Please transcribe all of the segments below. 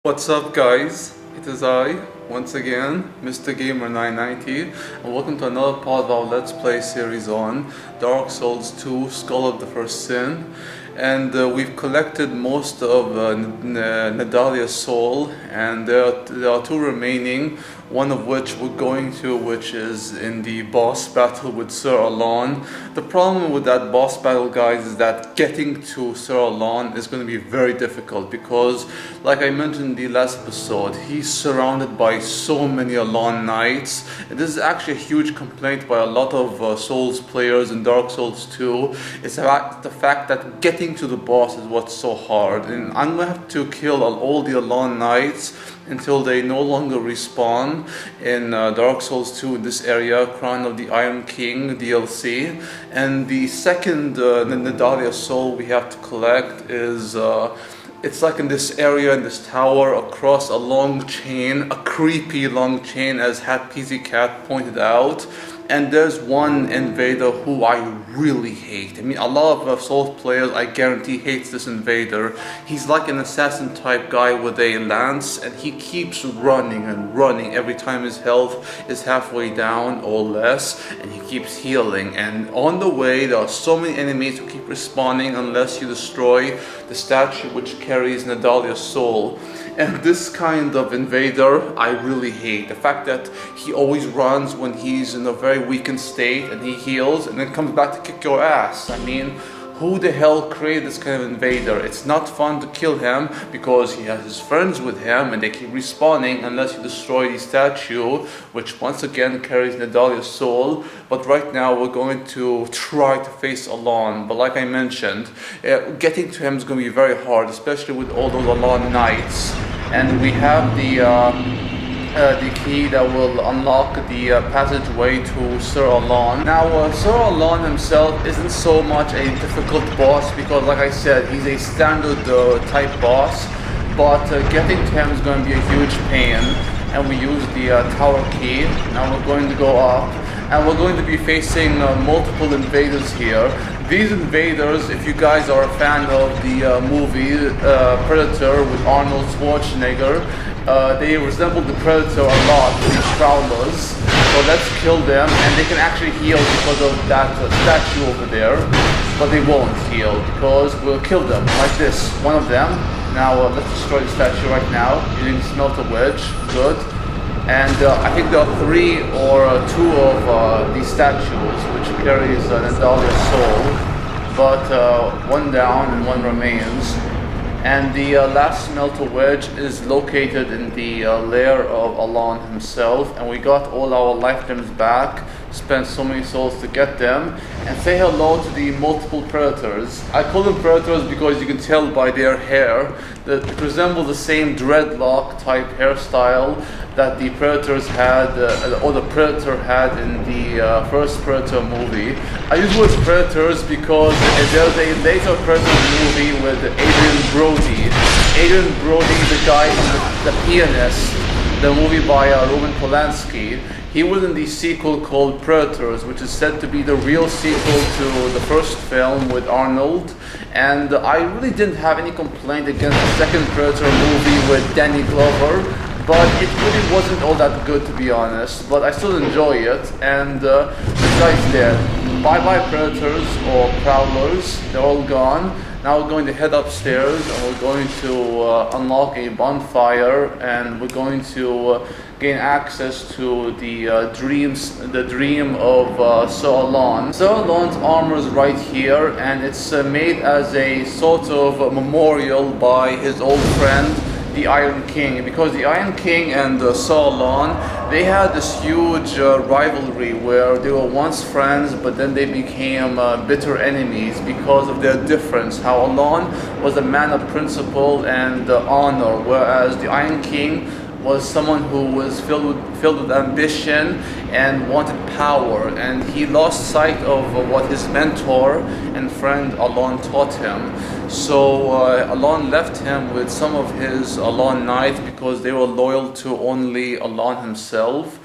What's up guys, it is I, once again, Mr. Gamer 990, and welcome to another part of our Let's Play series on Dark Souls 2 Skull of the First Sin. And we've collected most of Nadalia's soul, and there are two remaining, one of which we're going to, which is in the boss battle with Sir Alonne. The problem with that boss battle, guys, is that getting to Sir Alonne is going to be very difficult because, like I mentioned in the last episode, he's surrounded by so many Alonne Knights. And this is actually a huge complaint by a lot of Souls players in Dark Souls 2. It's the fact that getting to the boss is what's so hard, and I'm going to have to kill all the Alonne Knights until they no longer respawn in Dark Souls 2 in this area, Crown of the Iron King DLC. And the second Nadalia soul we have to collect is it's like in this area, in this tower, across a long chain, a creepy long chain, as Hat Peasy Cat pointed out. And there's one invader who I really hate. I mean, a lot of Souls players, I guarantee, hates this invader. He's like an assassin type guy with a lance, and he keeps running and running every time his health is halfway down or less, and he keeps healing. And on the way, there are so many enemies who keep respawning unless you destroy the statue which carries Nadalia's soul. And this kind of invader, I really hate. The fact that he always runs when he's in a very weakened state, and he heals and then comes back to kick your ass. I mean, who the hell created this kind of invader? It's not fun to kill him because he has his friends with him and they keep respawning unless you destroy the statue, which once again carries Nadalia's soul. But right now we're going to try to face Alonne. But like I mentioned, getting to him is going to be very hard, especially with all those Alonne Knights. And we have the key that will unlock the passageway to Sir Alonne. Now, Sir Alonne himself isn't so much a difficult boss because, like I said, he's a standard type boss, but getting to him is going to be a huge pain. And we use the tower key. Now we're going to go up, and we're going to be facing multiple invaders here. These invaders, if you guys are a fan of the movie Predator with Arnold Schwarzenegger, they resemble the Predator a lot, these Prowlers. So let's kill them, and they can actually heal because of that statue over there. But they won't heal because we'll kill them, like this, one of them. Now let's destroy the statue right now, using Smelter Wedge, good. And I think there are 3 or 2 of these statues which carries Nadalia's soul, but one down and one remains. And the last Smelter Wedge is located in the lair of Alonne himself, and we got all our life gems back, spent so many souls to get them. And say hello to the multiple predators. I call them predators because you can tell by their hair that it resembles the same dreadlock type hairstyle that the predators had, or the predator had in the first Predator movie. I use the word predators because there's a later Predator movie with Adrian Brody. Adrian Brody, the guy from the Pianist, the movie by Roman Polanski. He was in the sequel called Predators, which is said to be the real sequel to the first film with Arnold. And I really didn't have any complaint against the second Predator movie with Danny Glover, but it really wasn't all that good, to be honest. But I still enjoy it, and this guy's dead. Bye bye Predators or Prowlers, they're all gone. Now we're going to head upstairs, and we're going to unlock a bonfire, and we're going to gain access to the dream of Sir Alonne. Sir Alonne's armor is right here, and it's made as a sort of memorial by his old friend, the Iron King, because the Iron King and Sir Alonne, they had this huge rivalry where they were once friends, but then they became bitter enemies because of their difference. How Alonne was a man of principle and honor, whereas the Iron King was someone who was filled with ambition and wanted power, and he lost sight of what his mentor and friend Alonne taught him. So Alonne left him with some of his Alonne Knights because they were loyal to only Alonne himself.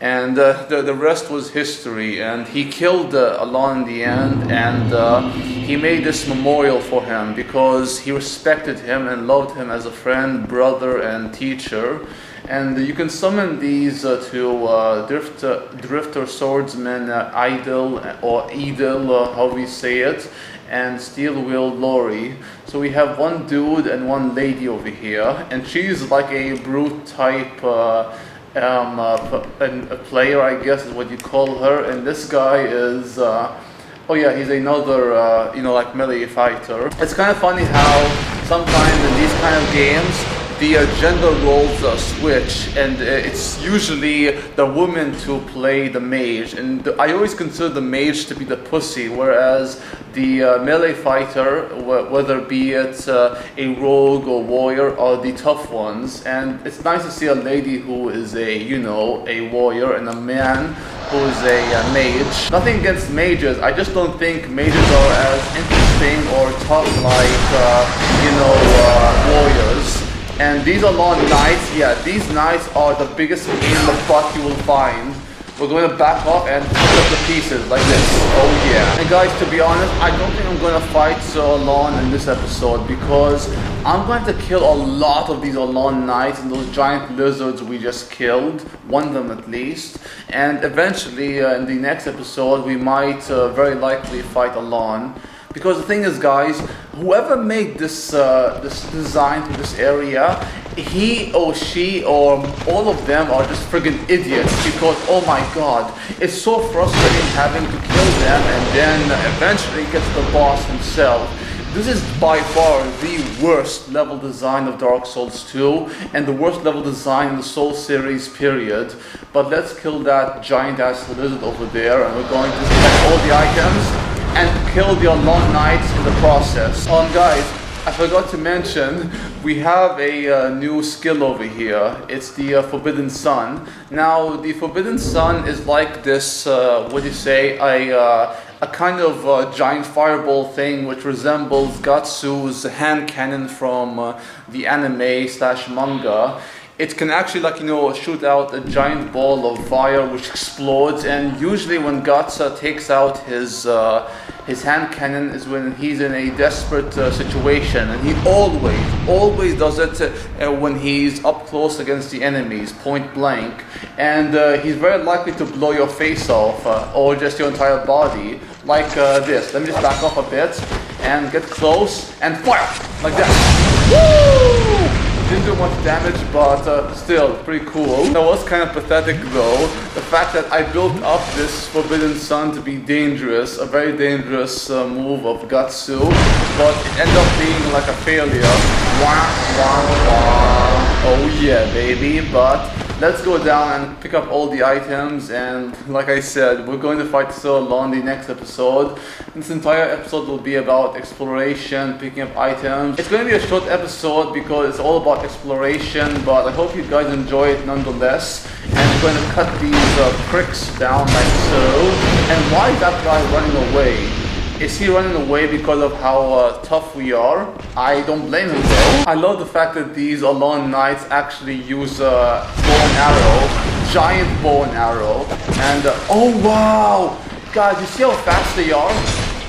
and the rest was history. And he killed Alonne in the end, and he made this memorial for him because he respected him and loved him as a friend, brother, and teacher. And you can summon these to Drifter, Swordsman, Idol, or Edel, how we say it, and Steel Wheel Lori. So we have one dude and one lady over here, and she's like a brute type a player, I guess is what you call her, and this guy is oh yeah, he's another you know, like melee fighter. It's kind of funny how sometimes in these kind of games the gender roles switch, and it's usually the woman to play the mage, and I always consider the mage to be the pussy, whereas the melee fighter, whether be it a rogue or warrior, are the tough ones. And it's nice to see a lady who is a, you know, a warrior, and a man who is a mage. Nothing against mages, I just don't think mages are as interesting or tough like you know, warriors. And these Alonne Knights, yeah, these Knights are the biggest pain in the butt you will find. We're going to back off and pick up the pieces like this. Oh yeah. And guys, to be honest, I don't think I'm going to fight Sir Alonne in this episode because I'm going to kill a lot of these Alonne Knights and those giant lizards we just killed. One of them at least. And eventually, in the next episode, we might very likely fight Alonne. Because the thing is, guys, whoever made this this design to this area, he or she or all of them are just friggin' idiots. Because, oh my god, it's so frustrating having to kill them and then eventually get to the boss himself. This is by far the worst level design of Dark Souls 2 and the worst level design in the Soul series, period. But let's kill that giant ass lizard over there, and we're going to collect all the items and kill the Alonne Knights in the process. Guys, I forgot to mention, we have a new skill over here. It's the Forbidden Sun. Now, the Forbidden Sun is like this, what do you say, a kind of giant fireball thing which resembles Gatsu's hand cannon from the anime / manga. It can actually, like, you know, shoot out a giant ball of fire which explodes, and usually when Guts takes out his hand cannon is when he's in a desperate situation, and he always does it when he's up close against the enemies, point blank, and he's very likely to blow your face off, or just your entire body, like this. Let me just back off a bit, and get close, and fire! Like that. Woo! Didn't do much damage, but still, pretty cool. That was kind of pathetic though, the fact that I built up this Forbidden Sun to be dangerous, a very dangerous move of Gatsu, but it ended up being like a failure. Wah, wah, wah. Oh yeah, baby, but let's go down and pick up all the items, and like I said, we're going to fight Sir Alonne the next episode. This entire episode will be about exploration, picking up items. It's going to be a short episode because it's all about exploration, but I hope you guys enjoy it nonetheless. And we're going to cut these pricks down like so. And why is that guy running away? Is he running away because of how tough we are? I don't blame him though. I love the fact that these Alonne Knights actually use bow and arrow, giant bow and arrow, and oh wow! Guys, you see how fast they are?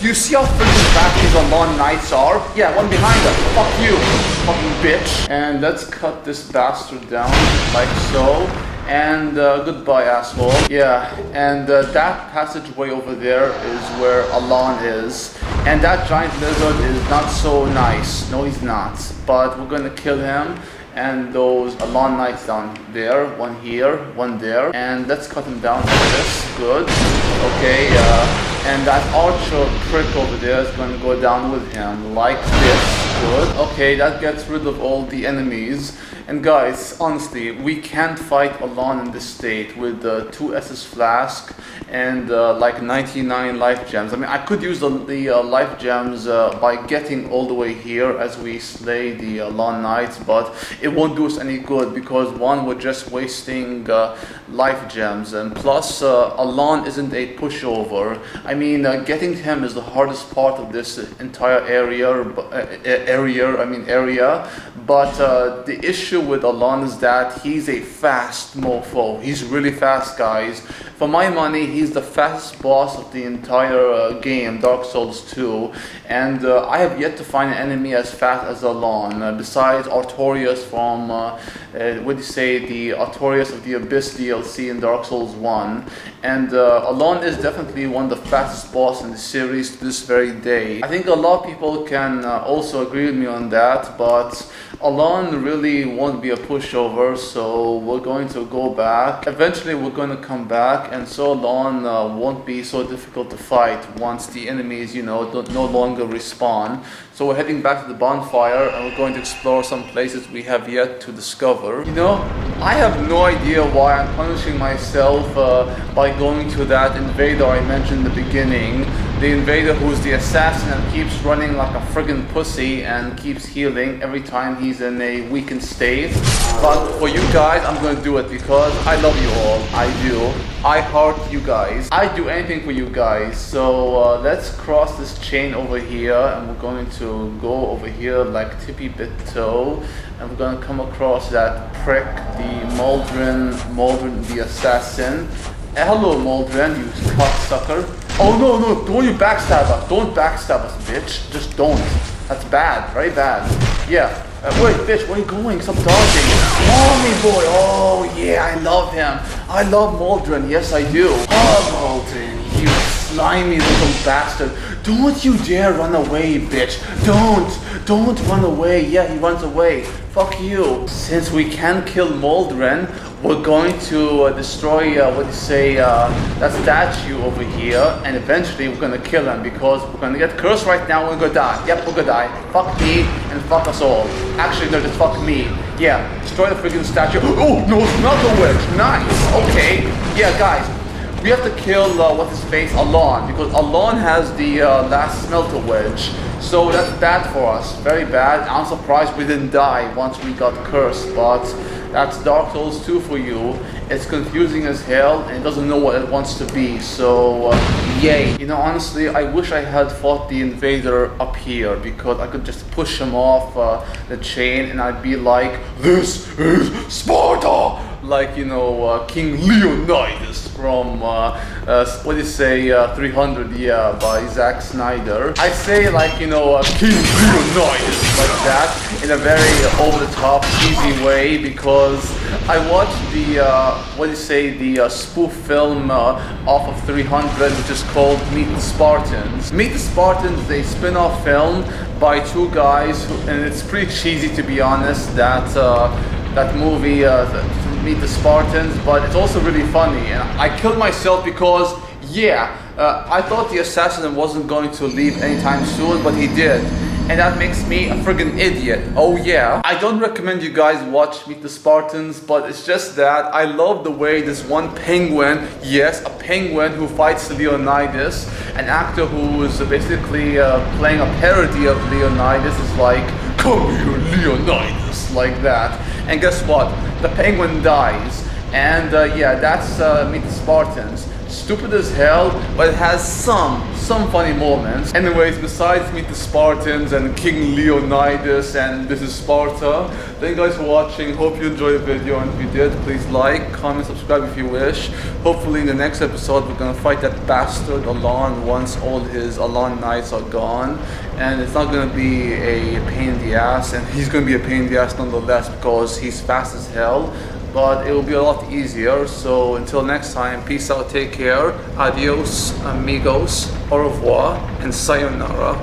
Do you see how freaking fast these Alonne Knights are? Yeah, one behind us. Fuck you, fucking bitch. And let's cut this bastard down like so. And goodbye, asshole. Yeah, and that passageway over there is where Alonne is. And that giant lizard is not so nice. No, he's not. But we're gonna kill him. And those Alonne Knights down there. One here, one there. And let's cut him down like this. Good. Okay, and that archer prick over there is gonna go down with him like this. Good. Okay, that gets rid of all the enemies. And guys, honestly, we can't fight Alonne in this state with 2 SS flask and like 99 life gems. I mean, I could use the life gems by getting all the way here as we slay the Alonne Knights, but it won't do us any good because one, we're just wasting life gems, and plus Alonne isn't a pushover. I mean, getting him is the hardest part of this entire area, area. But the issue with Alonne is that he's a fast mofo. He's really fast, guys. For my money, he's the fastest boss of the entire game, Dark Souls 2. And I have yet to find an enemy as fast as Alonne, besides Artorias from, the Artorias of the Abyss DLC in Dark Souls 1. And Alonne is definitely one of the fastest boss in the series to this very day. I think a lot of people can also agree with me on that, but Alonne really won't be a pushover, so we're going to go back. Eventually we're going to come back, and so Alonne won't be so difficult to fight once the enemies, no longer respawn. So we're heading back to the bonfire, and we're going to explore some places we have yet to discover. I have no idea why I'm punishing myself by going to that invader I mentioned in the beginning. The invader who's the assassin and keeps running like a friggin' pussy and keeps healing every time he's in a weakened state. But for you guys, I'm gonna do it because I love you all. I do. I heart you guys. I do anything for you guys. So let's cross this chain over here, and we're going to go over here like Tippy Bit Toe, and we're gonna come across that prick, the Maldron the assassin. Hello, Maldron, you cocksucker. Oh no, don't you backstab us. Don't backstab us, bitch. Just don't. That's bad, very bad. Yeah. Wait, bitch, where are you going? Stop dodging. Mommy boy. Oh yeah, I love him. I love Maldron. Yes, I do. Oh, Maldron, you slimy little bastard. Don't you dare run away, bitch. Don't run away. Yeah, he runs away. Fuck you. Since we can't kill Maldron, we're going to destroy, that statue over here, and eventually we're gonna kill him because we're gonna get cursed right now and we're gonna die. Yep, we're gonna die. Fuck me and fuck us all. Actually, no, just fuck me. Yeah, destroy the freaking statue. Oh, no, it's not the witch. Nice. Okay. Yeah, guys, we have to kill, what's-his-face, Alonne, because Alonne has the last smelter wedge. So that's bad for us, very bad. I'm surprised we didn't die once we got cursed, but that's Dark Souls 2 for you. It's confusing as hell and it doesn't know what it wants to be, so yay. Honestly, I wish I had fought the invader up here because I could just push him off the chain and I'd be like, this is Sparta! Like, King Leonidas from, 300, yeah, by Zack Snyder. I say like, King Leonidas, like that, in a very over-the-top, cheesy way, because I watched the spoof film off of 300, which is called Meet the Spartans. Meet the Spartans is a spin-off film by two guys, and it's pretty cheesy, to be honest, that movie, Meet the Spartans, but it's also really funny. And I killed myself because, I thought the assassin wasn't going to leave anytime soon, but he did. And that makes me a friggin' idiot. Oh yeah. I don't recommend you guys watch Meet the Spartans, but it's just that I love the way this one penguin, yes, a penguin who fights Leonidas, an actor who is basically playing a parody of Leonidas, is like, come here, Leonidas, like that. And guess what? The penguin dies. And that's Meet the Spartans. Stupid as hell, but it has some funny moments. Anyways, besides Meet the Spartans and King Leonidas and This is Sparta, thank you guys for watching. Hope you enjoyed the video, and if you did, please like, comment, subscribe if you wish. Hopefully in the next episode we're gonna fight that bastard Alonne once all his Alonne Knights are gone. And it's not gonna be a pain in the ass, and he's gonna be a pain in the ass nonetheless because he's fast as hell. But it will be a lot easier. So until next time, peace out, take care, adios, amigos, au revoir, and sayonara.